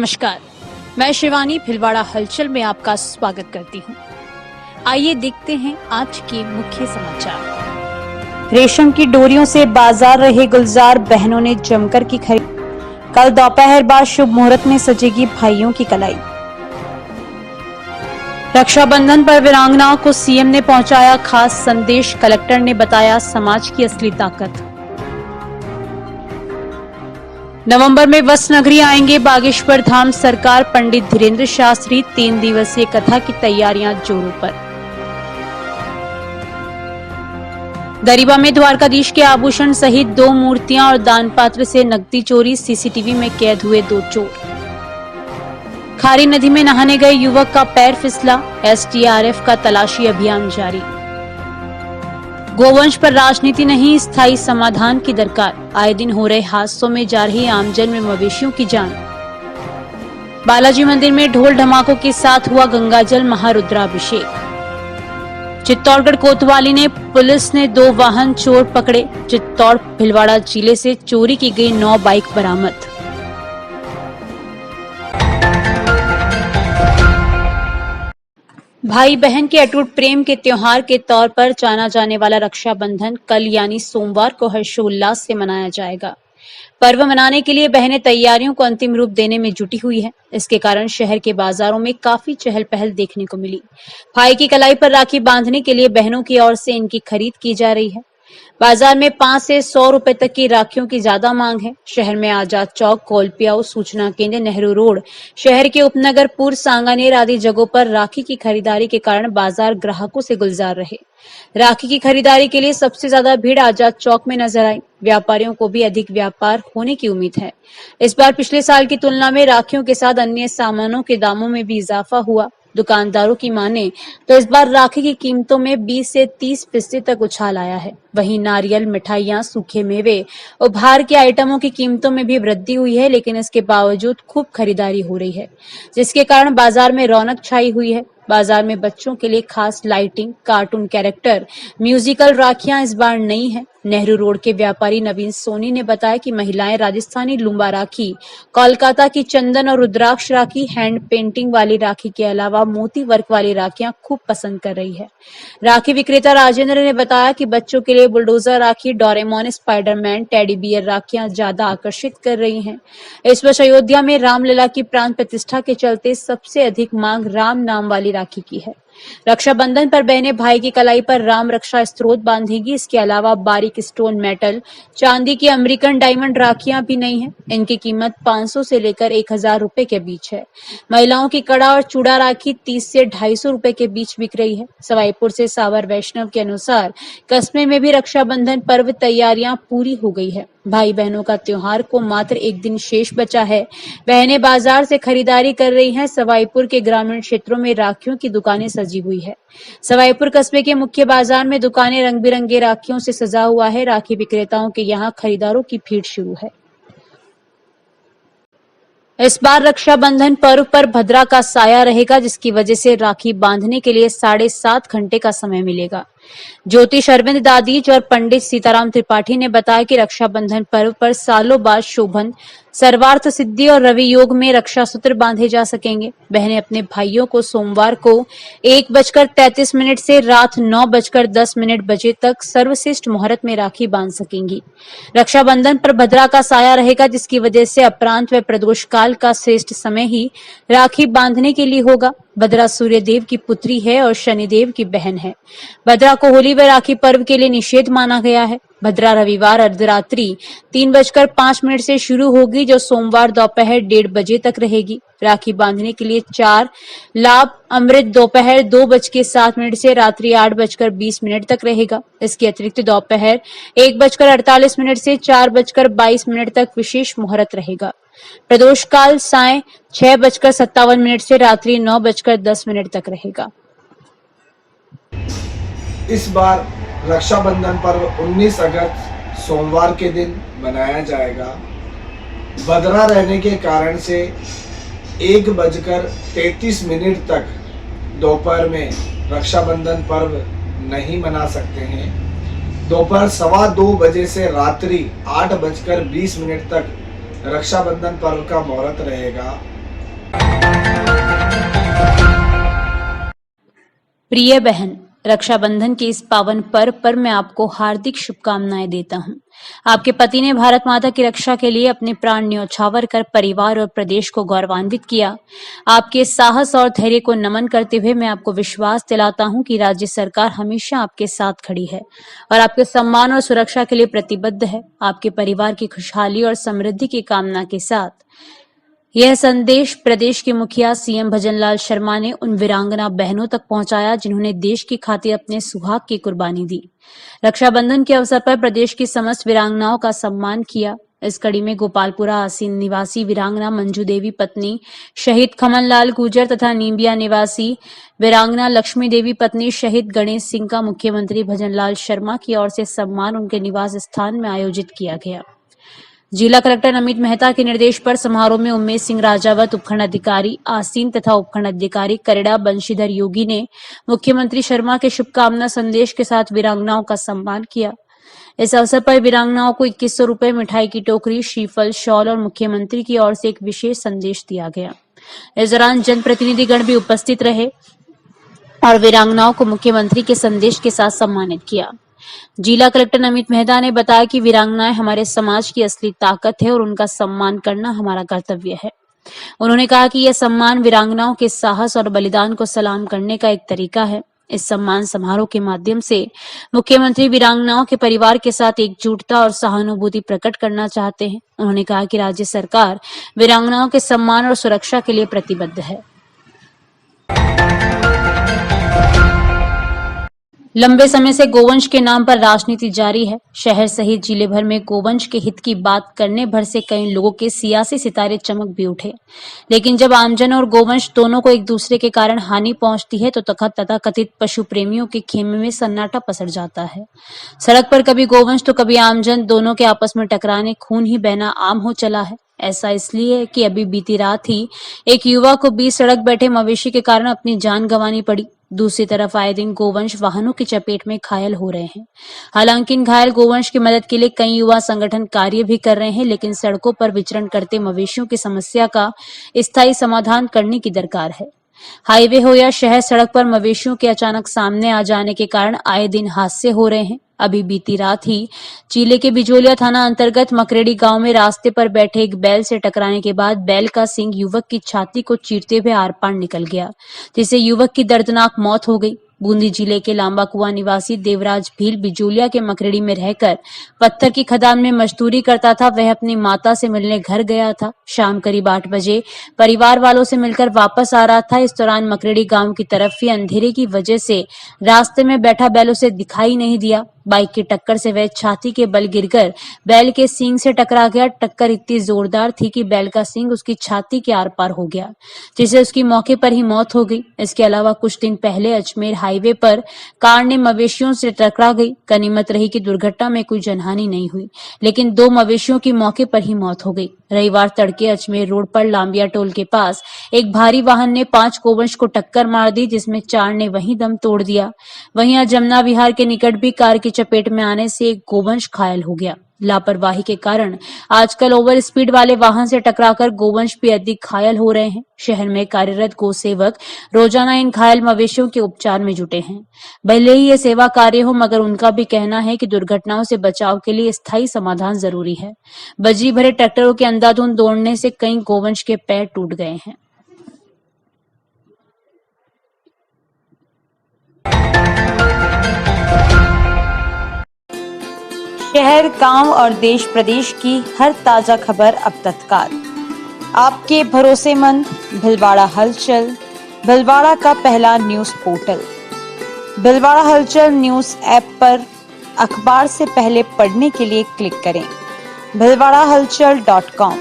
नमस्कार, मैं शिवानी भिलवाड़ा हलचल में आपका स्वागत करती हूँ। आइए देखते हैं आज के मुख्य समाचार। रेशम की डोरियों से बाजार रहे गुलजार, बहनों ने जमकर की खरीद। कल दोपहर बाद शुभ मुहूर्त में सजेगी भाइयों की कलाई। रक्षाबंधन पर वीरांगनाओं को सीएम ने पहुंचाया खास संदेश, कलेक्टर ने बताया समाज की असली ताकत। नवंबर में वस्त्र नगरी आएंगे बागेश्वर धाम सरकार, पंडित धीरेन्द्र शास्त्री। 3 दिवसीय कथा की तैयारियां जोरों पर। दरिबा में द्वारकाधीश के आभूषण सहित 2 मूर्तियां और दान पात्र से नकदी चोरी, सीसीटीवी में कैद हुए 2 चोर। खारी नदी में नहाने गए युवक का पैर फिसला, एसडीआरएफ का तलाशी अभियान जारी। गोवंश पर राजनीति नहीं, स्थायी समाधान की दरकार, आए दिन हो रहे हादसों में जा रही आमजन में मवेशियों की जान। बालाजी मंदिर में ढोल ढमाकों के साथ हुआ गंगाजल महारुद्राभिषेक। चित्तौड़गढ़ कोतवाली ने पुलिस ने 2 वाहन चोर पकड़े, चित्तौड़ भिलवाड़ा जिले से चोरी की गई 9 बाइक बरामद। भाई बहन के अटूट प्रेम के त्योहार के तौर पर जाना जाने वाला रक्षाबंधन कल यानी सोमवार को हर्षोल्लास से मनाया जाएगा। पर्व मनाने के लिए बहनें तैयारियों को अंतिम रूप देने में जुटी हुई हैं। इसके कारण शहर के बाजारों में काफी चहल पहल देखने को मिली। भाई की कलाई पर राखी बांधने के लिए बहनों की ओर से इनकी खरीद की जा रही है। बाजार में 5 से 100 रुपए तक की राखियों की ज्यादा मांग है। शहर में आजाद चौक, कोलपियाऊ, सूचना केंद्र, नेहरू रोड, शहर के उपनगर, पूर्व, सांगानेर आदि जगहों पर राखी की खरीदारी के कारण बाजार ग्राहकों से गुलजार रहे। राखी की खरीदारी के लिए सबसे ज्यादा भीड़ आजाद चौक में नजर आई। व्यापारियों को भी अधिक व्यापार होने की उम्मीद है। इस बार पिछले साल की तुलना में राखियों के साथ अन्य सामानों के दामों में भी इजाफा हुआ। दुकानदारों की माने तो इस बार राखी की कीमतों में 20 से 30% तक उछाल आया है। वहीं नारियल, मिठाइयां, सूखे मेवे, उपहार के आइटमों की कीमतों में भी वृद्धि हुई है, लेकिन इसके बावजूद खूब खरीदारी हो रही है, जिसके कारण बाजार में रौनक छाई हुई है। बाजार में बच्चों के लिए खास लाइटिंग, कार्टून कैरेक्टर, म्यूजिकल राखियां इस बार नई हैं। नेहरू रोड के व्यापारी नवीन सोनी ने बताया कि महिलाएं राजस्थानी लुम्बा राखी, कोलकाता की चंदन और रुद्राक्ष राखी, हैंड पेंटिंग वाली राखी के अलावा मोती वर्क वाली राखियां खूब पसंद कर रही है। राखी विक्रेता राजेंद्र ने बताया कि बच्चों के लिए बुलडोजर राखी, डोरेमोन, स्पाइडरमैन, टेडी बियर राखियां ज्यादा आकर्षित कर रही हैं। इस वर्ष अयोध्या में रामलला की प्राण प्रतिष्ठा के चलते सबसे अधिक मांग राम नाम वाली राखी की है। रक्षाबंधन पर बहनें भाई की कलाई पर राम रक्षा स्त्रोत बांधेगी। इसके अलावा बारीक स्टोन, मेटल, चांदी की अमेरिकन डायमंड राखियां भी नई हैं। इनकी कीमत 500 से लेकर 1000 रुपए के बीच है। महिलाओं की कड़ा और चूड़ा राखी 30 से 250 रुपए के बीच बिक रही है। सवाईपुर से सावर वैष्णव के अनुसार कस्बे में भी रक्षाबंधन पर्व तैयारियां पूरी हो गई है। भाई बहनों का त्योहार को मात्र 1 दिन शेष बचा है। बहनें बाजार से खरीदारी कर रही हैं। सवाईपुर के ग्रामीण क्षेत्रों में राखियों की दुकानें सजी हुई है। सवाईपुर कस्बे के मुख्य बाजार में दुकानें रंग बिरंगे राखियों से सजा हुआ है। राखी विक्रेताओं के यहाँ खरीदारों की भीड़ शुरू है। इस बार रक्षाबंधन पर्व पर भद्रा का साया रहेगा, जिसकी वजह से राखी बांधने के लिए 7.5 घंटे का समय मिलेगा। ज्योतिष अरविंद दादीज और पंडित सीताराम त्रिपाठी ने बताया कि रक्षाबंधन पर्व पर सालों बाद शोभन, सर्वार्थ सिद्धि और रवि योग में रक्षा सूत्र बांधे जा सकेंगे। बहनें अपने भाइयों को सोमवार को 1:33 से रात 9:10 बजे तक सर्वश्रेष्ठ मुहूर्त में राखी बांध सकेंगी। रक्षाबंधन पर भद्रा का साया रहेगा, जिसकी वजह से अपरांत व प्रदोष काल का श्रेष्ठ समय ही राखी बांधने के लिए होगा। भद्रा सूर्य देव की पुत्री है और शनिदेव की बहन है। भद्रा को होली व राखी पर्व के लिए निषेध माना गया है। भद्रा रविवार अर्धरात्रि 3:05 से शुरू होगी, जो सोमवार दोपहर 1:30 बजे तक रहेगी। राखी बांधने के लिए 4 लाभ अमृत दोपहर 2:07 से रात्रि 8:20 तक रहेगा। इसके अतिरिक्त दोपहर 1:48 से 4:22 तक विशेष मुहूर्त रहेगा। प्रदोष काल साय 6:57 से रात्रि 9:10 तक रहेगा। इस बार रक्षाबंधन पर्व 19 अगस्त सोमवार के दिन मनाया जाएगा। भद्रा रहने के कारण से 1:33 तक दोपहर में रक्षाबंधन पर्व नहीं मना सकते हैं। दोपहर 2:15 बजे से रात्रि 8:20 तक रक्षाबंधन पर्व का मुहूर्त रहेगा। प्रिय बहन, रक्षाबंधन के इस पावन पर्व पर मैं आपको हार्दिक शुभकामनाएं देता हूं। आपके पति ने भारत माता की रक्षा के लिए अपने प्राण न्यौछावर कर परिवार और प्रदेश को गौरवान्वित किया। आपके साहस और धैर्य को नमन करते हुए मैं आपको विश्वास दिलाता हूं कि राज्य सरकार हमेशा आपके साथ खड़ी है और आपके सम्मान और सुरक्षा के लिए प्रतिबद्ध है। आपके परिवार की खुशहाली और समृद्धि की कामना के साथ यह संदेश प्रदेश के मुखिया सीएम भजनलाल शर्मा ने उन वीरांगना बहनों तक पहुंचाया जिन्होंने देश की खातिर अपने सुहाग की कुर्बानी दी। रक्षाबंधन के अवसर पर प्रदेश की समस्त वीरांगनाओं का सम्मान किया। इस कड़ी में गोपालपुरा आसीन निवासी वीरांगना मंजू देवी पत्नी शहीद खमनलाल गुर्जर तथा नीमबिया निवासी वीरांगना लक्ष्मी देवी पत्नी शहीद गणेश सिंह का मुख्यमंत्री भजनलाल शर्मा की ओर से सम्मान उनके निवास स्थान में आयोजित किया गया। जिला कलेक्टर अमित मेहता के निर्देश पर समारोह में उमेश सिंह राजावत, उपखंड अधिकारी आसीन तथा उपखंड अधिकारी करेड़ा बंशीधर योगी ने मुख्यमंत्री शर्मा के शुभकामना संदेश के साथ वीरांगनाओं का सम्मान किया। इस अवसर पर वीरांगनाओं को 2100 रुपए, मिठाई की टोकरी, श्रीफल, शॉल और मुख्यमंत्री की ओर से एक विशेष संदेश दिया गया। इस दौरान जनप्रतिनिधिगण भी उपस्थित रहे और वीरांगनाओं को मुख्यमंत्री के संदेश के साथ सम्मानित किया। जिला कलेक्टर अमित मेहता ने बताया कि वीरांगनाएं हमारे समाज की असली ताकत है और उनका सम्मान करना हमारा कर्तव्य है। उन्होंने कहा कि यह सम्मान वीरांगनाओं के साहस और बलिदान को सलाम करने का एक तरीका है। इस सम्मान समारोह के माध्यम से मुख्यमंत्री वीरांगनाओं के परिवार के साथ एकजुटता और सहानुभूति प्रकट करना चाहते हैं। उन्होंने कहा कि राज्य सरकार वीरांगनाओं के सम्मान और सुरक्षा के लिए प्रतिबद्ध है। लंबे समय से गोवंश के नाम पर राजनीति जारी है। शहर सहित जिले भर में गोवंश के हित की बात करने भर से कई लोगों के सियासी सितारे चमक भी उठे, लेकिन जब आमजन और गोवंश दोनों को एक दूसरे के कारण हानि पहुंचती है तो तथाकथित पशु प्रेमियों के खेमे में सन्नाटा पसर जाता है। सड़क पर कभी गोवंश तो कभी आमजन, दोनों के आपस में टकराने, खून ही बहना आम हो चला है। ऐसा इसलिए कि अभी बीती रात ही एक युवा को बीच सड़क बैठे मवेशी के कारण अपनी जान गंवानी पड़ी। दूसरी तरफ आए दिन गोवंश वाहनों की चपेट में घायल हो रहे हैं। हालांकि इन घायल गोवंश की मदद के लिए कई युवा संगठन कार्य भी कर रहे हैं, लेकिन सड़कों पर विचरण करते मवेशियों की समस्या का स्थायी समाधान करने की दरकार है। हाईवे हो या शहर, सड़क पर मवेशियों के अचानक सामने आ जाने के कारण आए दिन हादसे हो रहे हैं। अभी बीती रात ही जिले के बिजोलिया थाना अंतर्गत मकरेड़ी गांव में रास्ते पर बैठे एक बैल से टकराने के बाद बैल का सींग युवक की छाती को चीरते हुए आर पार निकल गया, जिससे युवक की दर्दनाक मौत हो गई। बूंदी जिले के लांबा कुआं निवासी देवराज भील बिजोलिया के मकरेड़ी में रहकर पत्थर की खदान में मजदूरी करता था। वह अपनी माता से मिलने घर गया था। शाम करीब 8 बजे परिवार वालों से मिलकर वापस आ रहा था। इस दौरान मकरेड़ी गांव की तरफ ही अंधेरे की वजह से रास्ते में बैठा बैल उसे दिखाई नहीं दिया। बाइक की टक्कर से वह छाती के बल गिरकर बैल के सींग से टकरा गया। टक्कर इतनी जोरदार थी कि बैल का सींग उसकी छाती के आर पार हो गया, जिससे उसकी मौके पर ही मौत हो गई। इसके अलावा कुछ दिन पहले अजमेर हाईवे पर कार ने मवेशियों से टकरा गई। गनीमत रही कि दुर्घटना में कोई जनहानि नहीं हुई, लेकिन 2 मवेशियों की मौके पर ही मौत हो गई। रविवार तड़के अजमेर रोड पर लांबिया टोल के पास एक भारी वाहन ने 5 गोवंश को टक्कर मार दी, जिसमें 4 ने वहीं दम तोड़ दिया। वहीं जमुना विहार के निकट भी कार की चपेट में आने से एक गोवंश घायल हो गया। लापरवाही के कारण आजकल ओवर स्पीड वाले वाहन से टकराकर गोवंश भी अधिक घायल हो रहे हैं। शहर में कार्यरत गौ सेवक रोजाना इन घायल मवेशियों के उपचार में जुटे हैं। भले ही ये सेवा कार्य हो, मगर उनका भी कहना है कि दुर्घटनाओं से बचाव के लिए स्थायी समाधान जरूरी है। बजरी भरे ट्रैक्टरों के अंधाधुंध दौड़ने से कई गोवंश के पैर टूट गए हैं। शहर, गांव और देश प्रदेश की हर ताजा खबर अब तत्काल आपके भरोसेमंद भिलवाड़ा हलचल, भिलवाड़ा का पहला न्यूज पोर्टल। भिलवाड़ा हलचल न्यूज ऐप पर अखबार से पहले पढ़ने के लिए क्लिक करें bhilwadahalchal.com।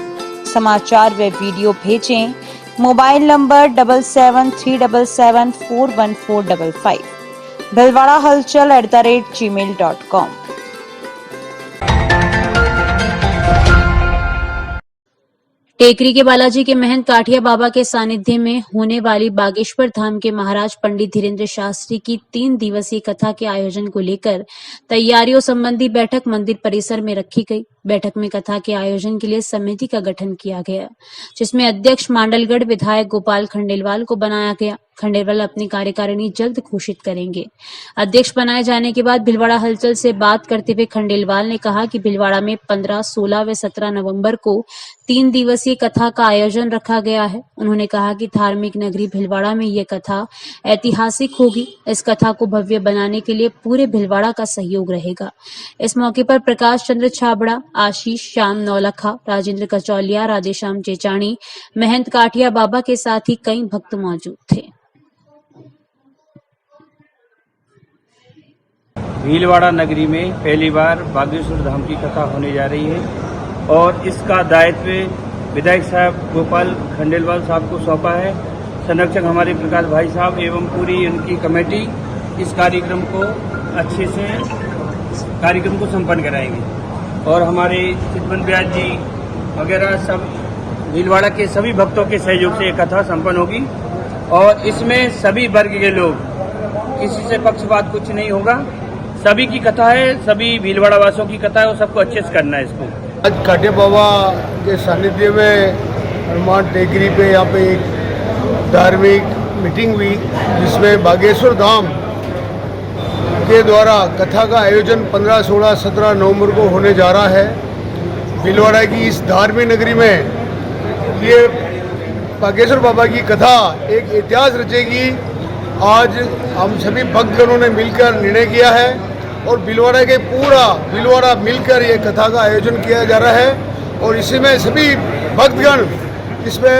समाचार व वीडियो भेजें मोबाइल नंबर 7737741455 bhilwadahalchal@gmail.com। टेकरी के बालाजी के महंत काठिया बाबा के सानिध्य में होने वाली बागेश्वर धाम के महाराज पंडित धीरेन्द्र शास्त्री की 3 दिवसीय कथा के आयोजन को लेकर तैयारियों संबंधी बैठक मंदिर परिसर में रखी गई। बैठक में कथा के आयोजन के लिए समिति का गठन किया गया, जिसमें अध्यक्ष मांडलगढ़ विधायक गोपाल खंडेलवाल को बनाया गया। खंडेलवाल अपनी कार्यकारिणी जल्द घोषित करेंगे। अध्यक्ष बनाए जाने के बाद भीलवाड़ा हलचल से बात करते हुए खंडेलवाल ने कहा कि भीलवाड़ा में 15, 16 व 17 नवंबर को 3 दिवसीय कथा का आयोजन रखा गया है। उन्होंने कहा कि धार्मिक नगरी भीलवाड़ा में ये कथा ऐतिहासिक होगी। इस कथा को भव्य बनाने के लिए पूरे भीलवाड़ा का सहयोग रहेगा। इस मौके पर प्रकाश चंद्र छाबड़ा, आशीष, श्याम नौलखा, राजेंद्र कचौलिया, राधेश्याम चेचाणी, महंत काठिया बाबा के साथ ही कई भक्त मौजूद थे। भीलवाड़ा नगरी में पहली बार बागेश्वर धाम की कथा होने जा रही है और इसका दायित्व विधायक साहब गोपाल खंडेलवाल साहब को सौंपा है। संरक्षक हमारे प्रकाश भाई साहब एवं पूरी उनकी कमेटी इस कार्यक्रम को अच्छे से कार्यक्रम को संपन्न कराएंगे और हमारे चितवन ब्यास जी वगैरह सब भीलवाड़ा के सभी भक्तों के सहयोग से ये कथा संपन्न होगी और इसमें सभी वर्ग के लोग, किसी से पक्षपात कुछ नहीं होगा। सभी की कथा है, सभी भीलवाड़ा वासियों की कथा है और सबको अच्छे से करना है इसको। आज काठिया बाबा के सानिध्य में हनुमान टेकरी पे यहाँ पे एक धार्मिक मीटिंग हुई, जिसमें बागेश्वर धाम के द्वारा कथा का आयोजन 15, 16, 17 नवंबर को होने जा रहा है। भीलवाड़ा की इस धार्मिक नगरी में ये बागेश्वर बाबा की कथा एक इतिहास रचेगी। आज हम सभी भक्तगणों ने मिलकर निर्णय किया है और भीलवाड़ा के पूरा भीलवाड़ा मिलकर ये कथा का आयोजन किया जा रहा है और इसी में सभी भक्तगण इसमें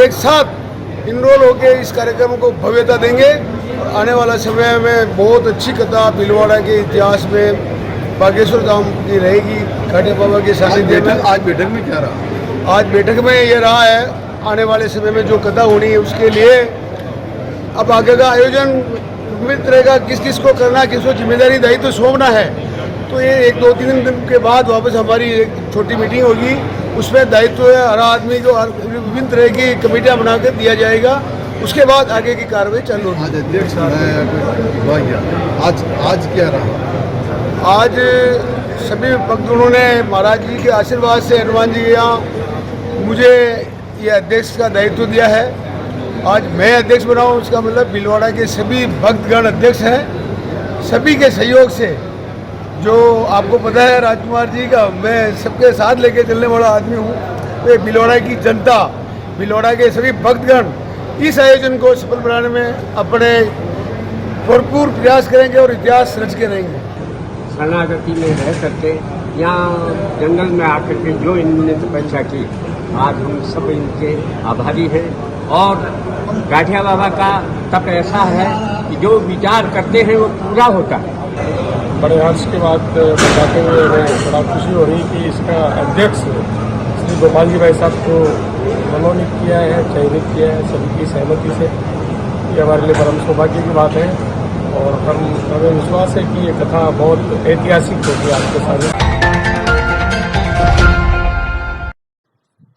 एक साथ इनरोल होकर इस कार्यक्रम को भव्यता देंगे और आने वाला समय में बहुत अच्छी कथा भीलवाड़ा के इतिहास में बागेश्वर धाम की रहेगी। काठिया बाबा के सानिध्य में आज बैठक में क्या रहा? आज बैठक में ये रहा है, आने वाले समय में जो कथा होनी है उसके लिए अब आगे का आयोजन उम्मीद रहेगा किस किस को करना, किसको जिम्मेदारी दायित्व तो सौंपना है। तो ये 1-2-3 दिन के बाद वापस हमारी एक छोटी मीटिंग होगी, उसमें दायित्व हर आदमी को विभिन्न तरह की कमेटियाँ बनाकर दिया जाएगा। उसके बाद आगे की कार्रवाई चालू होगी। आज अध्यक्ष आज क्या रहा? आज सभी भक्तों ने महाराज जी के आशीर्वाद से हनुमान जी के यहाँ मुझे ये अध्यक्ष का दायित्व दिया है। आज मैं अध्यक्ष बना हूँ, उसका मतलब भीलवाड़ा के सभी भक्तगण अध्यक्ष हैं। सभी के सहयोग से, जो आपको पता है राजकुमार जी का, मैं सबके साथ लेके चलने वाला आदमी हूँ। तो भीलवाड़ा की जनता, भीलवाड़ा के सभी भक्तगण इस आयोजन को सफल बनाने में अपने भरपूर प्रयास करेंगे और इतिहास रच के रहेंगे। शरणागति में रह करके यहाँ जंगल में आकर के जो इन्होंने तपस्या की, आज हम सब इनके आभारी हैं। और काठिया बाबा का तप ऐसा है कि जो विचार करते हैं वो पूरा होता है। बड़े हर्ष की बात बताते हुए हमें बड़ा खुशी हो रही कि इसका अध्यक्ष श्री गोपाल जी भाई साहब को मनोनीत किया है, चयनित किया है सभी की सहमति से। ये हमारे लिए परम सौभाग्य की बात है और हमें विश्वास है कि ये कथा बहुत ऐतिहासिक होगी आपके सामने।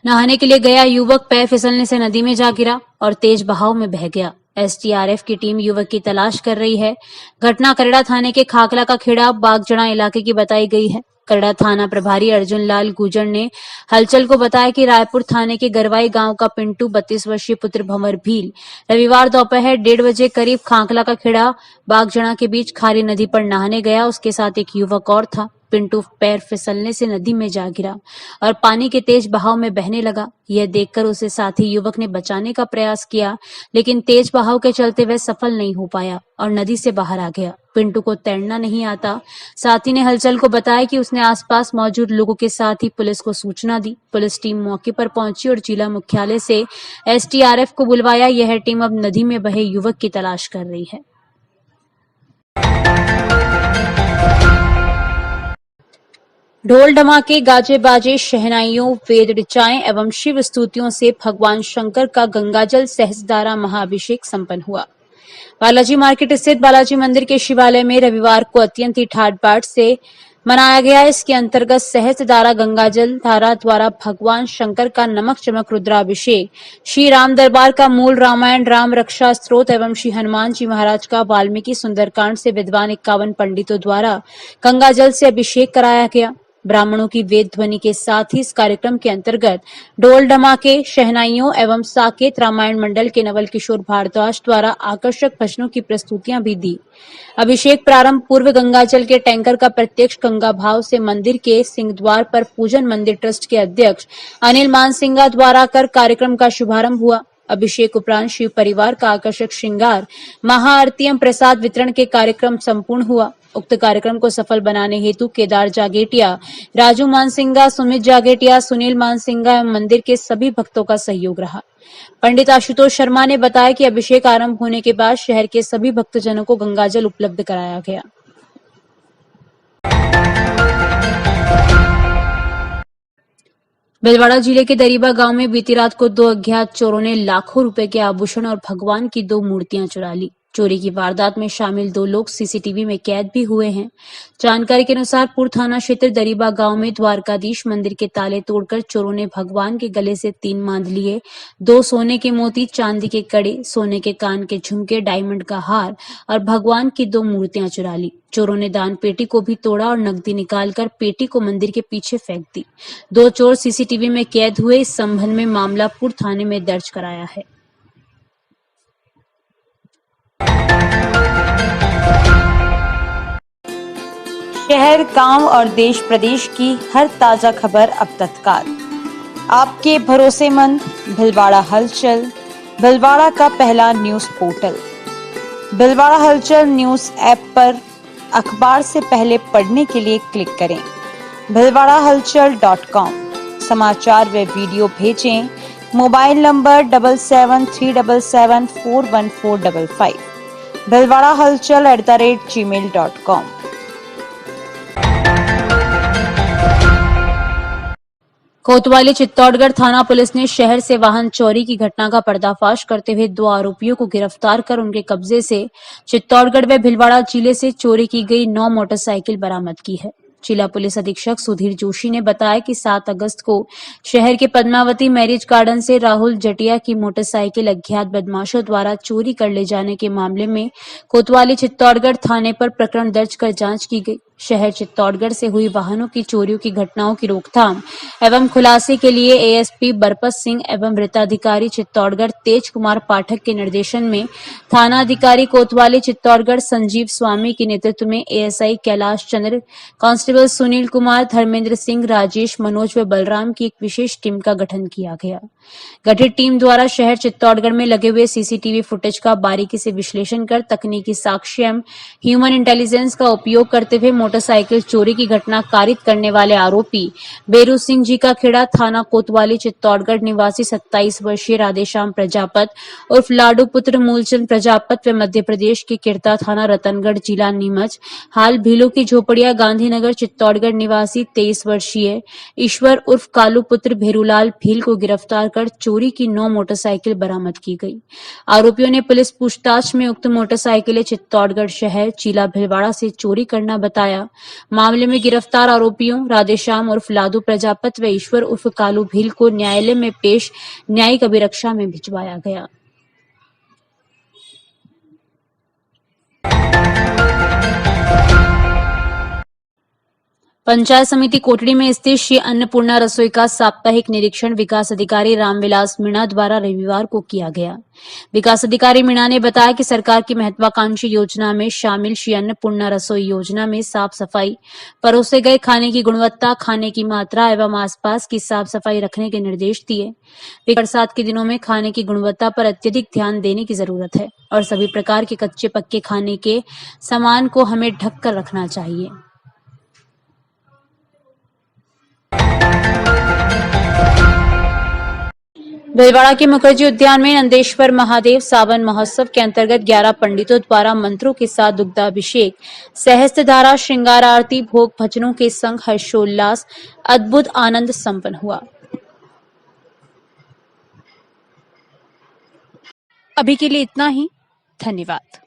नहाने के लिए गया युवक पैर फिसलने से नदी में जा गिरा और तेज बहाव में बह गया। एसडीआरएफ की टीम युवक की तलाश कर रही है। घटना करेड़ा थाने के खाकला का खेड़ा बागजड़ा इलाके की बताई गई है। करेड़ा थाना प्रभारी अर्जुन लाल गुजर ने हलचल को बताया कि रायपुर थाने के गरवाई गांव का पिंटू 32 वर्षीय पुत्र भंवर भील रविवार दोपहर 1:30 बजे करीब खाकला का खेड़ा बागजड़ा के बीच खारी नदी पर नहाने गया। उसके साथ एक युवक और था। पिंटू पैर फिसलने से नदी में जा गिरा और पानी के तेज बहाव में बहने लगा। यह देखकर उसे साथी युवक ने बचाने का प्रयास किया, लेकिन तेज बहाव के चलते वह सफल नहीं हो पाया और नदी से बाहर आ गया। पिंटू को तैरना नहीं आता। साथी ने हलचल को बताया कि उसने आसपास मौजूद लोगों के साथ ही पुलिस को सूचना दी। पुलिस टीम मौके पर पहुंची और जिला मुख्यालय से एसडीआरएफ को बुलवाया। यह टीम अब नदी में बहे युवक की तलाश कर रही है। ढोल ढमाके, गाजे बाजे, शहनाइयों, वेद ऋचाएं एवं शिव स्तुतियों से भगवान शंकर का गंगाजल सहस्त्रधारा महाअभिषेक संपन्न हुआ। बालाजी मार्केट स्थित बालाजी मंदिर के शिवालय में रविवार को अत्यंत ही ठाट बाट से मनाया गया। इसके अंतर्गत सहस्त्रधारा गंगाजल धारा द्वारा भगवान शंकर का नमक चमक रुद्राभिषेक, श्री राम दरबार का मूल रामायण राम रक्षा स्तोत्र एवं श्री हनुमान जी महाराज का वाल्मीकि सुंदरकांड से विद्वान 51 पंडितों द्वारा गंगाजल से अभिषेक कराया गया। ब्राह्मणों की वेद ध्वनि के साथ ही इस कार्यक्रम के अंतर्गत ढोल ढमाके, शहनाइयों एवं साकेत रामायण मंडल के नवल किशोर भारद्वाज द्वारा आकर्षक भजनों की प्रस्तुतियां भी दी। अभिषेक प्रारंभ पूर्व गंगाजल के टैंकर का प्रत्यक्ष गंगा भाव से मंदिर के सिंहद्वार पर पूजन मंदिर ट्रस्ट के अध्यक्ष अनिल मानसिंगा द्वारा कर कार्यक्रम का शुभारंभ हुआ। अभिषेक उपरांत शिव परिवार का आकर्षक श्रृंगार, महाआरती एवं प्रसाद वितरण के कार्यक्रम संपूर्ण हुआ। उक्त कार्यक्रम को सफल बनाने हेतु केदार जागेटिया, राजू मानसिंगा, सुमित जागेटिया, सुनील मानसिंगा एवं मंदिर के सभी भक्तों का सहयोग रहा। पंडित आशुतोष शर्मा ने बताया कि अभिषेक आरंभ होने के बाद शहर के सभी भक्तजनों को गंगाजल उपलब्ध कराया गया। भीलवाड़ा जिले के दरीबा गांव में बीती रात को 2 अज्ञात चोरों ने लाखों रुपए के आभूषण और भगवान की 2 मूर्तियां चुरा ली। चोरी की वारदात में शामिल 2 लोग सीसीटीवी में कैद भी हुए हैं। जानकारी के अनुसार पूर्व थाना क्षेत्र दरीबा गांव में द्वारकाधीश मंदिर के ताले तोड़कर चोरों ने भगवान के गले से 3 मांद लिए, 2 सोने के मोती, चांदी के कड़े, सोने के कान के झुमके, डायमंड का हार और भगवान की 2 मूर्तियां चुरा ली। चोरों ने दान पेटी को भी तोड़ा और नकदी निकालकर पेटी को मंदिर के पीछे फेंक दी। 2 चोर सीसीटीवी में कैद हुए। इस संबंध में मामला पूर्व थाने में दर्ज कराया है। शहर, गांव और देश प्रदेश की हर ताजा खबर अब तत्काल आपके भरोसेमंद भीलवाड़ा हलचल, भीलवाड़ा का पहला न्यूज पोर्टल। भीलवाड़ा हलचल न्यूज ऐप पर अखबार से पहले पढ़ने के लिए क्लिक करें bhilwadahalchal.com। समाचार व वीडियो भेजें मोबाइल नंबर 7737741455 bhilwadahalchal@gmail.com। कोतवाली चित्तौड़गढ़ थाना पुलिस ने शहर से वाहन चोरी की घटना का पर्दाफाश करते हुए 2 आरोपियों को गिरफ्तार कर उनके कब्जे से चित्तौड़गढ़ व भीलवाड़ा जिले से चोरी की गई 9 मोटरसाइकिल बरामद की है। जिला पुलिस अधीक्षक सुधीर जोशी ने बताया कि 7 अगस्त को शहर के पद्मावती मैरिज गार्डन से राहुल जटिया की मोटरसाइकिल अज्ञात बदमाशों द्वारा चोरी कर ले जाने के मामले में कोतवाली चित्तौड़गढ़ थाने पर प्रकरण दर्ज कर जांच की गई। शहर चित्तौड़गढ़ से हुई वाहनों की चोरियों की घटनाओं की रोकथाम एवं खुलासे के लिए एएसपी बरपत सिंह एवं वृत्ताधिकारी चित्तौड़गढ़ तेज कुमार पाठक के निर्देशन में थाना अधिकारी कोतवाली चित्तौड़गढ़ संजीव स्वामी के नेतृत्व में एएसआई कैलाश चंद्र, कांस्टेबल सुनील कुमार, धर्मेंद्र सिंह, राजेश, मनोज व बलराम की एक विशेष टीम का गठन किया गया। गठित टीम द्वारा शहर चित्तौड़गढ़ में लगे हुए सीसीटीवी फुटेज का बारीकी से विश्लेषण कर तकनीकी साक्ष्य एवं ह्यूमन इंटेलिजेंस का उपयोग करते हुए मोटरसाइकिल चोरी की घटना कारित करने वाले आरोपी बेरू सिंह जी का खेड़ा थाना कोतवाली चित्तौड़गढ़ निवासी 27 वर्षीय राधेश्याम प्रजापत उर्फ लाडू पुत्र मूलचंद प्रजापत व मध्य प्रदेश के किरता थाना रतनगढ़ जिला नीमच हाल भीलों की झोपड़िया गांधीनगर चित्तौड़गढ़ निवासी 23 वर्षीय ईश्वर उर्फ कालू पुत्र भेरूलाल भील को गिरफ्तार कर चोरी की 9 मोटरसाइकिल बरामद की गई। आरोपियों ने पुलिस पूछताछ में उक्त मोटरसाइकिलें चित्तौड़गढ़ शहर जिला भीलवाड़ा से चोरी करना बताया। मामले में गिरफ्तार आरोपियों राधेश्याम उर्फ लादू प्रजापत व ईश्वर उर्फ कालू भील को न्यायालय में पेश न्यायिक अभिरक्षा में भिजवाया गया। पंचायत समिति कोटड़ी में स्थित श्री अन्नपूर्णा रसोई का साप्ताहिक निरीक्षण विकास अधिकारी रामविलास मीणा द्वारा रविवार को किया गया। विकास अधिकारी मीणा ने बताया कि सरकार की महत्वाकांक्षी योजना में शामिल श्री अन्नपूर्णा रसोई योजना में साफ सफाई, परोसे गए खाने की गुणवत्ता, खाने की मात्रा एवं आसपास की साफ सफाई रखने के निर्देश दिए। बरसात के दिनों में खाने की गुणवत्ता पर अत्यधिक ध्यान देने की जरूरत है और सभी प्रकार के कच्चे पक्के खाने के सामान को हमें ढक कर रखना चाहिए। भीलवाड़ा के मुखर्जी उद्यान में नंदेश्वर महादेव सावन महोत्सव के अंतर्गत 11 पंडितों द्वारा मंत्रों के साथ दुग्धाभिषेक, सहस्त्रधारा, श्रृंगार आरती, भोग भजनों के संग हर्षोल्लास, अद्भुत आनंद संपन्न हुआ। अभी के लिए इतना ही। धन्यवाद।